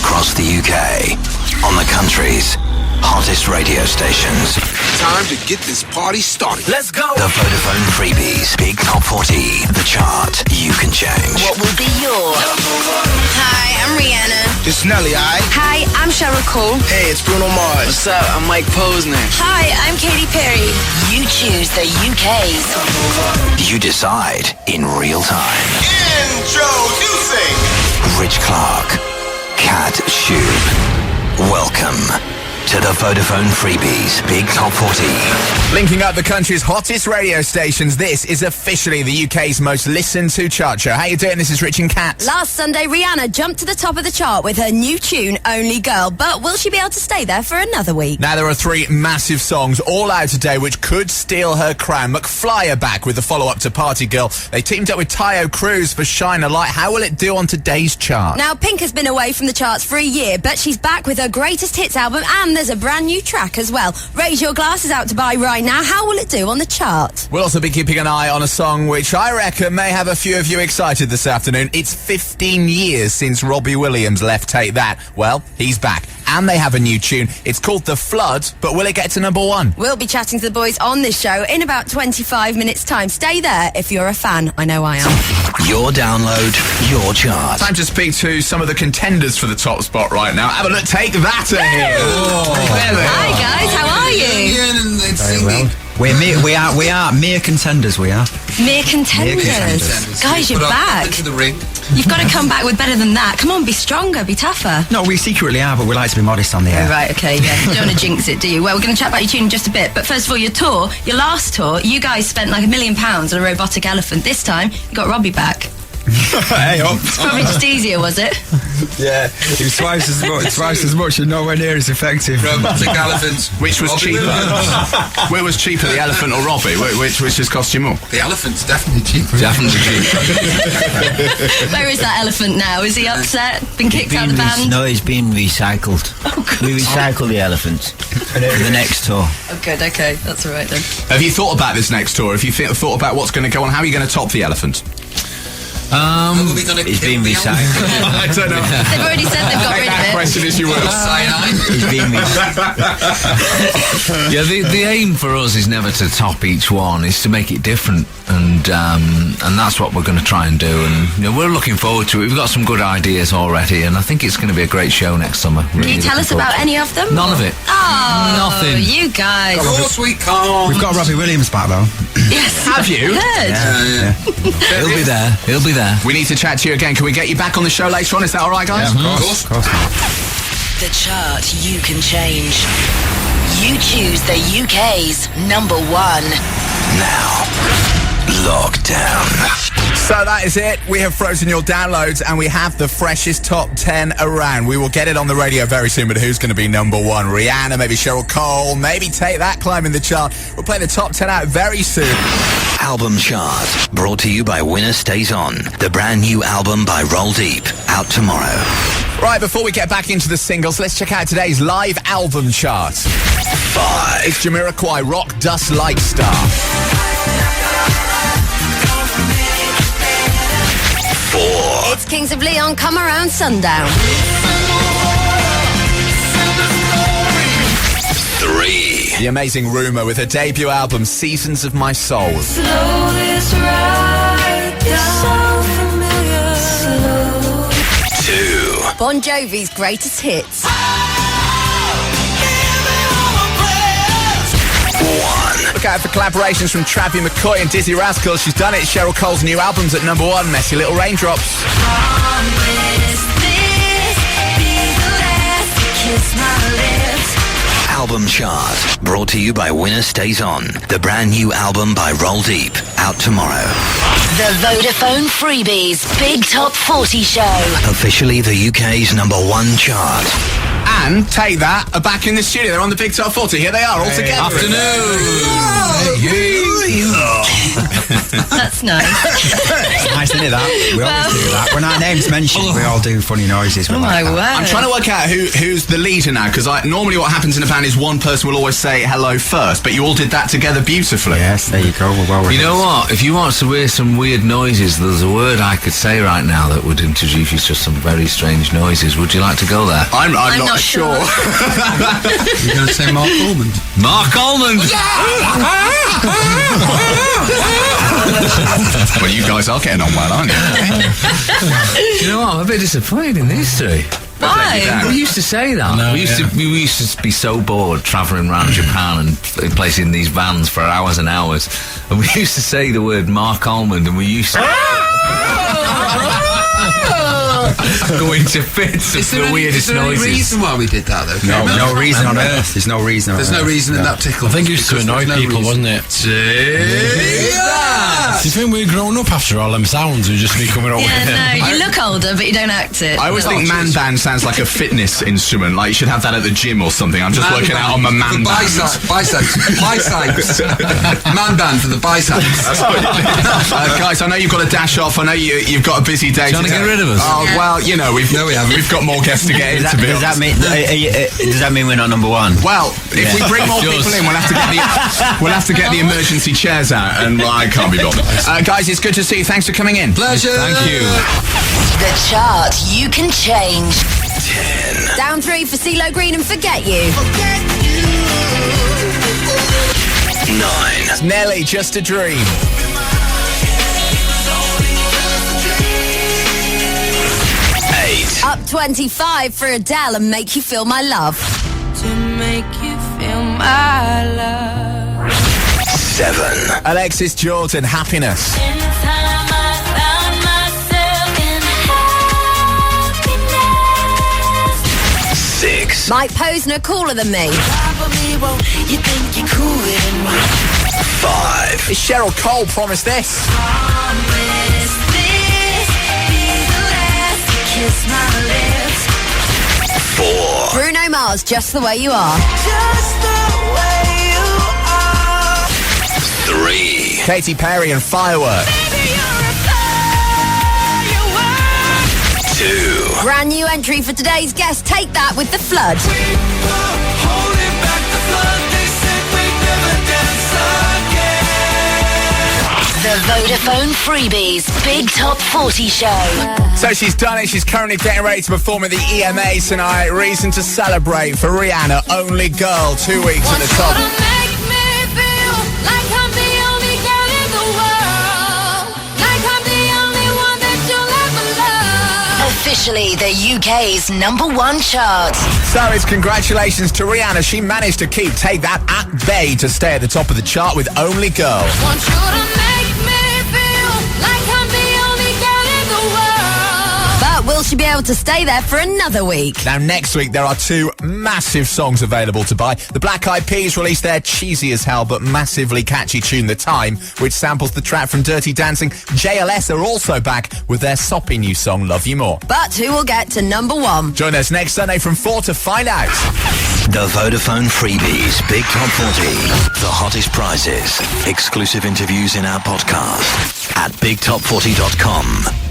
across the UK on the country's hottest radio stations. Time to get this party started. Let's go. The Vodafone Freebies Big Top 40. The chart you can change. What will be your? Hi, I'm Rihanna. This is Nelly, aight? Hi, I'm Cheryl Cole. Hey, it's Bruno Mars. What's up? I'm Mike Posner. Hi, I'm Katy Perry. You choose the UK's. You decide in real time. Introducing Rich Clark, Cat Shube. Welcome to the Vodafone Freebies Big Top 40. Linking up the country's hottest radio stations, this is officially the UK's most listened to chart show. How you doing? This is Rich and Kat. Last Sunday, Rihanna jumped to the top of the chart with her new tune, Only Girl. But will she be able to stay there for another week? Now, there are three massive songs all out today which could steal her crown. McFly are back with the follow-up to Party Girl. They teamed up with Tayo Cruz for Shine a Light. How will it do on today's chart? Now, Pink has been away from the charts for a year, but she's back with her greatest hits album, and there's a brand new track as well. Raise Your Glass is out to buy right now. How will it do on the chart? We'll also be keeping an eye on a song which I reckon may have a few of you excited this afternoon. It's 15 years since Robbie Williams left Take That. Well, he's back, and they have a new tune. It's called The Flood, but will it get to number one? We'll be chatting to the boys on this show in about 25 minutes' time. Stay there if you're a fan. I know I am. Your download, your chart. Time to speak to some of the contenders for the top spot right now. Have a look, Take That here. Hi guys, how are you? Very well. We are mere contenders, we are. Mere contenders. Guys, you're back. Into the ring. You've got to come back with better than that. Come on, be stronger, be tougher. No, we secretly are, but we like to be modest on the air. Oh, right, okay, yeah. You don't want to jinx it, do you? Well, we're going to chat about your tune in just a bit. But first of all, your tour, your last tour, you guys spent like £1 million on a robotic elephant. This time, you got Robbie back. Hey up. It's probably just easier, was it? Yeah, it was twice as much and nowhere near as effective. Robotic elephant. Which was cheaper? Which was cheaper, the elephant or Robbie? Which has cost you more? The elephant's definitely cheaper. Definitely cheaper. Where is that elephant now? Is he upset? Been kicked out of the band? No, he's been recycled. Oh, God. We recycle the elephant for the next tour. Oh, good, okay. That's all right then. Have you thought about this next tour? Have you thought about what's going to go on? How are you going to top the elephant? He's been recycled. I don't know. They've already said they've got rid of it. Question as you will. He's been recycled. Yeah, the aim for us is never to top each one. It's to make it different, and that's what we're going to try and do. And we're looking forward to it. We've got some good ideas already, and I think it's going to be a great show next summer. Can you tell us about any of them? None of it. Oh, Nothing. You guys. Oh, sweet calm. We've got Robbie Williams back though. Yes. Have you? Good. Yeah. He'll be there. He'll be there. We need to chat to you again. Can we get you back on the show later on? Is that all right, guys? Yeah, of course. The chart you can change. You choose the UK's number one. Now, lockdown. So that is it. We have frozen your downloads and we have the freshest top 10 around. We will get it on the radio very soon, but who's going to be number one? Rihanna, maybe Cheryl Cole, maybe Take That climbing the chart. We'll play the top 10 out very soon. Album chart. Brought to you by Winner Stays On. The brand new album by Roll Deep. Out tomorrow. Right, before we get back into the singles, let's check out today's live album chart. 5. It's Jamiroquai, Rock Dust Light Star. 4. It's Kings of Leon, Come Around Sundown. 3. The Amazing Rumour with her debut album, Seasons of My Soul. 2. Bon Jovi's Greatest Hits. 1. Look out for collaborations from Travie McCoy and Dizzy Rascal. She's done it. Cheryl Cole's new album's at number 1, Messy Little Raindrops. Album chart. Brought to you by Winner Stays On. The brand new album by Roll Deep. Out tomorrow. The Vodafone Freebies Big Top 40 Show. Officially the UK's number 1 chart. And Take That are back in the studio. They're on the Big Top 40. Here they are all together. Afternoon. you. That's nice. It's nice, isn't it, that? We always do that. When our name's mentioned, we all do funny noises. Oh my word. I'm trying to work out who's the leader now, because normally what happens in a band is one person will always say hello first, but you all did that together beautifully. Yes, there you go. We're well You know what? If you want to hear some weird noises, there's a word I could say right now that would introduce you to some very strange noises. Would you like to go there? I'm not sure. You're going to say Mark Almond? Mark Almond! Well, you guys are getting on well, aren't you? You know what? I'm a bit disappointed in these three. Why? We used to say that. No, we used to be so bored travelling around Japan and placing these vans for hours and hours. And we used to say the word Mark Almond, and we used to go into fits of the weirdest Is there any noises. reason why we did that, though? No reason on earth. There's no reason on There's earth. no reason in that tickle. I think it used to annoy people, wasn't it? See that? Do you think we're grown up after all them sounds? We just be coming up with Yeah, no, you look older, but you don't act it. I always think man band sounds like a fitness instrument. Like you should have that at the gym or something. I'm just working out on my man band. Biceps. Man band for the biceps. Guys, I know you've got to dash off. I know you've got a busy day. Trying to get rid of us? Oh, well, you know, we've got more guests to get in. Does To be that honest. does that mean we're not number one? Well, if we bring more people in, we'll have to get the emergency chairs out, and I can't be bothered. Guys, it's good to see you. Thanks for coming in. Pleasure. Thank you. The chart you can change. 10, Down 3 for CeeLo Green and Forget You. 9, Nelly, Just a Dream. 8, Up 25 for Adele and Make You Feel My Love. To make you feel my love. 7, Alexis Jordan, Happiness. In time I found myself in happiness. 6, Mike Posner, Cooler Than Me. Probably won't you think you're cooler than me? 5, Is Cheryl Cole, Promise This. Promise this be the last to kiss my lips. 4, Bruno Mars, Just the Way You Are. Just the way you are. 3, Katy Perry and Firework. Baby, you're a firework. 2, Brand new entry for today's guest, Take That with The Flood. Holding back the flood, they said we'd never dance again. The Vodafone Freebies Big Top 40 Show. So she's done it. She's currently getting ready to perform at the EMA tonight. Reason to celebrate for Rihanna. Only Girl, 2 weeks at the top. Make me feel like I'm the only girl in the world. Like I'm the only one that you'll ever love. Officially the UK's #1 chart. So it's congratulations to Rihanna. She managed to keep Take That at bay to stay at the top of the chart with Only Girl. Want you to make me feel like I'm the only girl in the world. But will she be able to stay there for another week? Now, next week, there are 2 massive songs available to buy. The Black Eyed Peas released their cheesy as hell but massively catchy tune, The Time, which samples the track from Dirty Dancing. JLS are also back with their soppy new song, Love You More. But who will get to #1? Join us next Sunday from 4 to find out. The Vodafone Freebies Big Top 40. The hottest prizes. Exclusive interviews in our podcast at BigTop40.com.